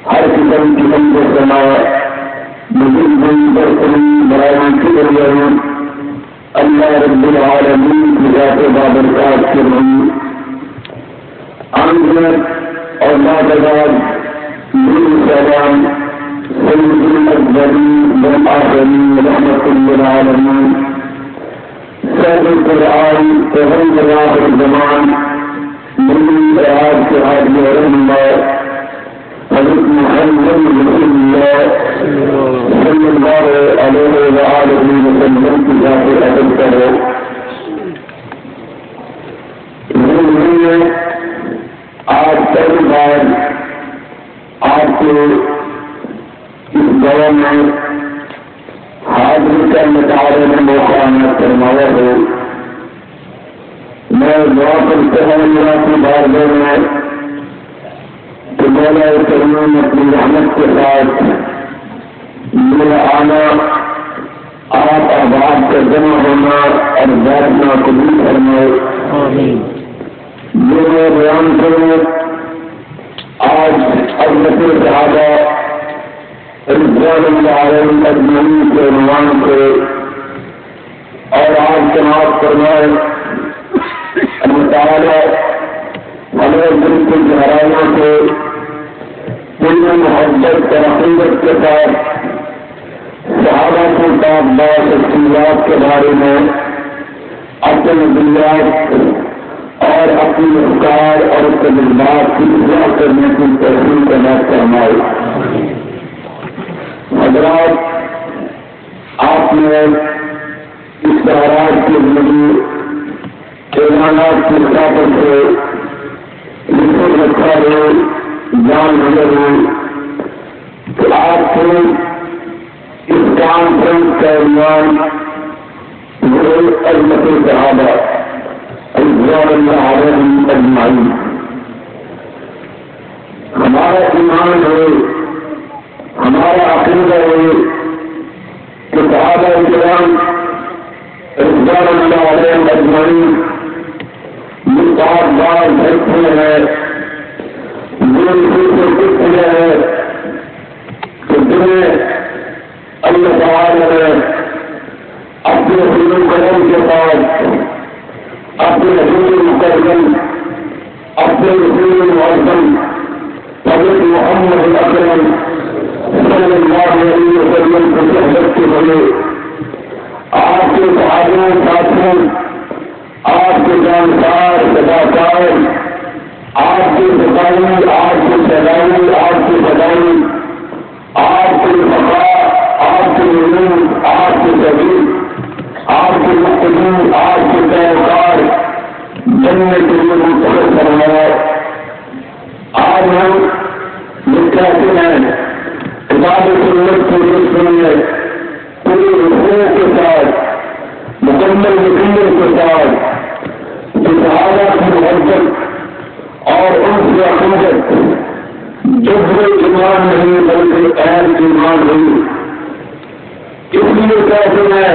ہر قسم کے سما اللہ رب العالمین کی ذات بابرکات کے لیے آمد اور ناداد سلام سید الاولین والآخرین رحمۃ للعالمین سید القرآن پیغمبر آخر الزمان نبی آج کے حاضر رحمہ حضرت محمد رسول اللہ صلی اللہ علیہ وآلہ وسلم کی ذات ادب کرو. آج پہلی بار آپ کو اس دور میں حاضر کا مطالعے میں موقع فرمایا ہو. میں دعا کرتا ہوں اللہ کی بارگاہ میں کہ مولا کریم اپنی رحمت کے ساتھ میرا آنا آپ آباد کا جمع ہونا اور بیٹھنا قبول فرمائے. جو میں بیان کروں آج حضرت صحابہ رضوان اللہ علیہم اجمعین کے عنوان سے اور آج جناب فرمائے اللہ تعالیٰ ہمیں دل کی گہرائیوں سے پوری محبت اور عقیدت کے ساتھ صحابہ کے ساتھ باشخصیات کے بارے میں اپنے نظریات اور اپنی افکار اور تجربات کی اصلاح کرنے کی تحریک کرنا فرمائے. حضرات آپ نے اس بہارات کے ذریعے اعلانات کی حفاظت سے لکھ رکھا ہے جان گزر ہو کہ آپ کو اس کانفرنس کا عنوان عظمت صحابہ رضوان اللہ علیہم اجمعین. ہمارا ایمان ہے ہمارا عقیدہ ہے کہ صحابہ کرام رضوان اللہ علیہم اجمعین مستعد بار بھرتے ہیں دل سے کچھ ہے کہ جنہیں اللہ تعالیٰ نے اپنے حضور کرم کے بعد اپنے حضور مکرم اپنے رسول معظم حضرت محمد اکرم صلی اللہ علیہ وسلم کو صحبت کے بڑے آپ کے صحابیوں ساتھیوں آپ کے جانکار صداکار آپ کی صفائی آپ کی سجائی آپ کی بدائی آپ کی بقا آپ کی علوم آپ کی تجیب آپ کی مقدم آپ کی پیروکار جننے کے لیے منتخب فرمایا. آج ہم یہ کہتے ہیں کتاب سنت کی روشنی میں پوری روحوں کے ساتھ مکمل یقین کے ساتھ صحابہ کی محبت اور ان سے عقیدت جذبہ ایمان نہیں بلکہ عین ایمان نہیں. اس لیے کہتے ہیں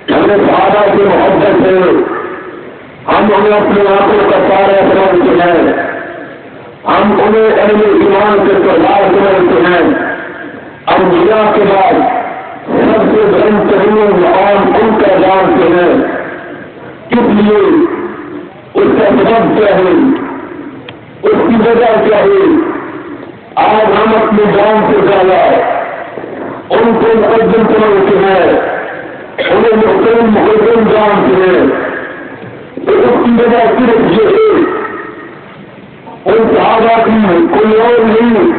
ہمیں صحابہ کی محبت ہے ہم انہیں اپنی آنکھوں کا سارا سمجھتے ہیں ہم انہیں اہل ایمان کے کردار سمجھتے ہیں. انبیاء کے بعد سب سے بلند ترین مقام ان کا جانتے ہیں. اس لیے اس کا سبب کیا ہے اس کی وجہ کیا ہے. آج ہم اپنی جان سے زیادہ ان کو مقدم سمجھتے ہیں انہیں مقدم جانتے ہیں. تو اس کی وجہ صرف یہ ہے ان صحابہ کی کوئی اور نہیں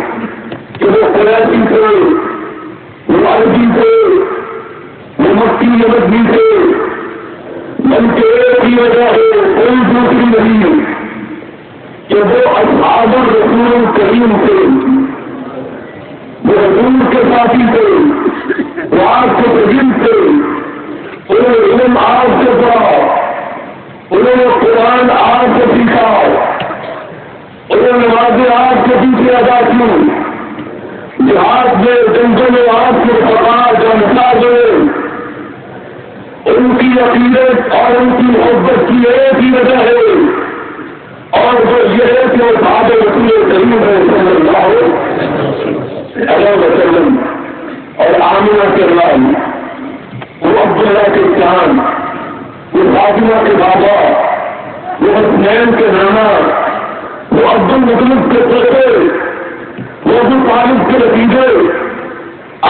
کہ وہ قریشی تھے وہ عربی تھے وہ مکی نبی تھے بلکہ ایک ہی وجہ ہے کوئی دوسری نہیں کہ وہ اصحاب الرسول کریم تھے وہ رسول کے ساتھی تھے وہ آپ کے قدیم تھے علم آپ سے پڑھا، انہوں نے قرآن آپ سے سیکھا، انہوں نے نمازیں آپ کے پیچھے ادا کی، جہاد میں جنگوں میں آپ کے فقار جو مثال ہوئے، ان کی عقیدت اور ان کی محبت کی ایک ہی وجہ ہے، اور وہ یہ ہے کہ وہ صحابہ رسول کریم صلی اللہ علیہ وسلم اور آمنہ کے لال، وہ عبداللہ کے چاند، وہ فاطمہ کے بابا، وہ حسنین کے نانا، وہ عبد المطلب کے پوتے، وہ ابو طالب کے نتیجے،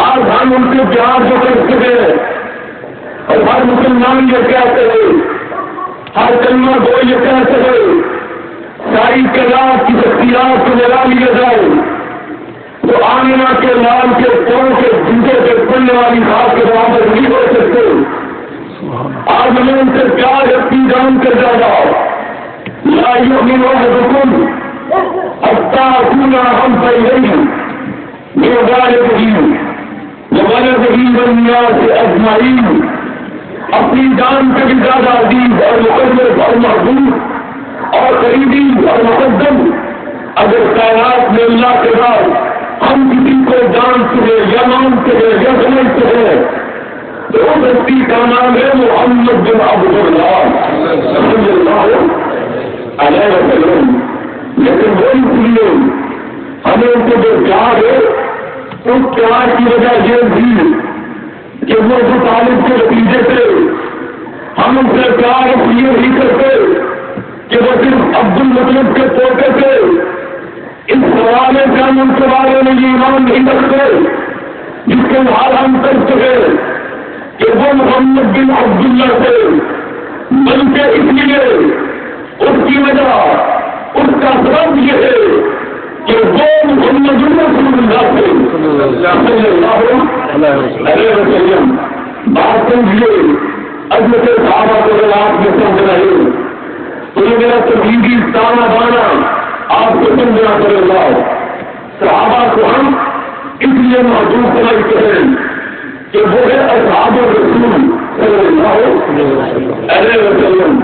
آج ہم ان کے پیار کو کر سکے، اور ہر مسلمان یہ کہتے ہیں، ہر کلمہ کو یہ کہتے ہیں، ساری کائنات کی شخصیات کو لگا لیا جائے تو آمنہ کے لال کے پاؤں کے جوتے سے پڑنے والی بات کے برابر نہیں ہو سکتے۔ آج ہمیں ان سے پیار اپنی جان کر جانا، لا یؤمن احدکم حتی اکون احب الیہ من والدہ وولدہ والناس اجمعین، اپنی جان سے بھی زیادہ عزیز اور مقدس اور محبوب اور قریبی اور مقدم اگر کائنات میں اللہ کے بعد ہم کسی کو جانتے ہیں یا مانتے ہیں یا سمجھتے ہیں تو اس ہستی کا نام ہے محمد بن عبداللہ صلی اللہ علیہ وسلم۔ لیکن وہ اس لیے ہمیں ان کو جو پیار ہے اس پیار کی وجہ یہ تھی کہ وہ ابو طالب کے نتیجے سے ہم ان سے پیار اس لیے نہیں کرتے کہ وہ صرف عبد المطلب کے پوتے سے اس سوال سے ہم ان کے بارے میں یہ ایمان نہیں رکھتے جس کے بعد ہم کر چکے کہ وہ محمد بن عبداللہ سے، بلکہ اس لیے اس کی وجہ اس کا سبب یہ ہے کہ وہ محمد رسول اللہ سے صلی اللہ علیہ وسلم بات سمجھیے۔ عظمت صحابہ کو اگر آپ میں سمجھ رہے تو یہ میرا تبلیغی تانا بانا آپ کو سمجھنا پڑے گا۔ صحابہ کو ہم اس لیے محدود سمجھتے ہیں کہ وہ ہے اصحاب رسول صلی اللہ علیہ وسلم،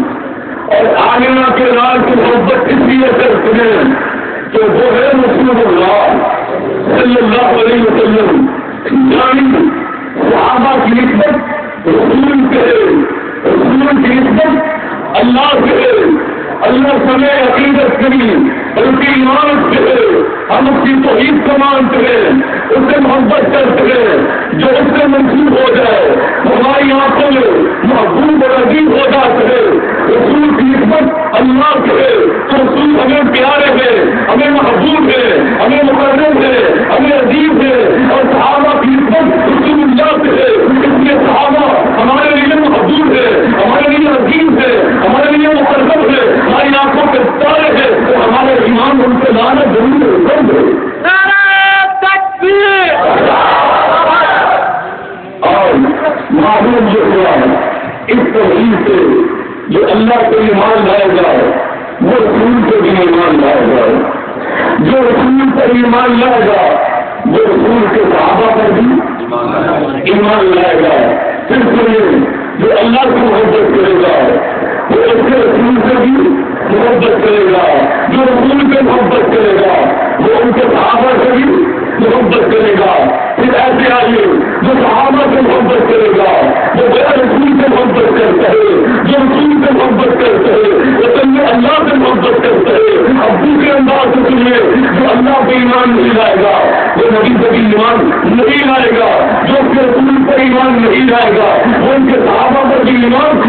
اور آمنہ کے لال کی محبت اس لیے کرتے ہیں کہ وہ ہے رسول اللہ صلی اللہ علیہ وسلم، یعنی صحابہ کی نسبت رسول کے، رسول کی نسبت اللہ کے، اللہ سمے عقیدت کری بلکہ ایمان سے ہم اس کی توحید کو مانتے ہیں، اس سے محبت کرتے ہیں، جو اس سے منسوخ ہو جائے ہماری آنکھوں میں محبوب اور عزیز ہو جاتے ہیں۔ رسول کی نسبت اللہ کے تو رسول ہمیں پیارے ہیں، ہمیں محبوب ہے، ہمیں مقرب ہے، ہمیں عزیز ہے، اور صحابہ کی نسبت رسول اللہ سے ہے، اس لیے صحابہ ہمارے لیے محبوب ہے، ہمارے لیے عزیز ہے، ہمارے لیے مقرب ہے، ہماری آنکھوں کے تارے ہے، تو ہمارے ایمان ان سے لانا ضرور ہے۔ اور معلوم یہ ہوا اس توحید سے جو اللہ کو ایمان لایا جائے وہ رسول کو بھی ایمان لایا جائے، جو رسول پر ایمان لایا جائے وہ رسول کے صحابہ پر بھی ایمان لایا جائے۔ پھر سنیے جو اللہ سے محبت کرے گا وہ اس کے رسول سے بھی محبت کرے گا، جو رسول سے محبت کرے گا وہ ان کے صحابہ سے بھی محبت کرے گا۔ پھر ایسے آئیے جو صحابہ سے محبت کرے گا وہ غیر رسول سے محبت کرتا ہے، جو رسول سے محبت کرتا ہے وہ تمہیں اللہ سے محبت کرتا ہے۔ اب دوسرے انداز سے سنیے جو اللہ پہ ایمان نہیں لائے گا وہ نبی پہ ایمان نہیں لائے گا، جو اس کے رسول پر ایمان نہیں لائے گا وہ ان کے صحابہ پر بھی ایمان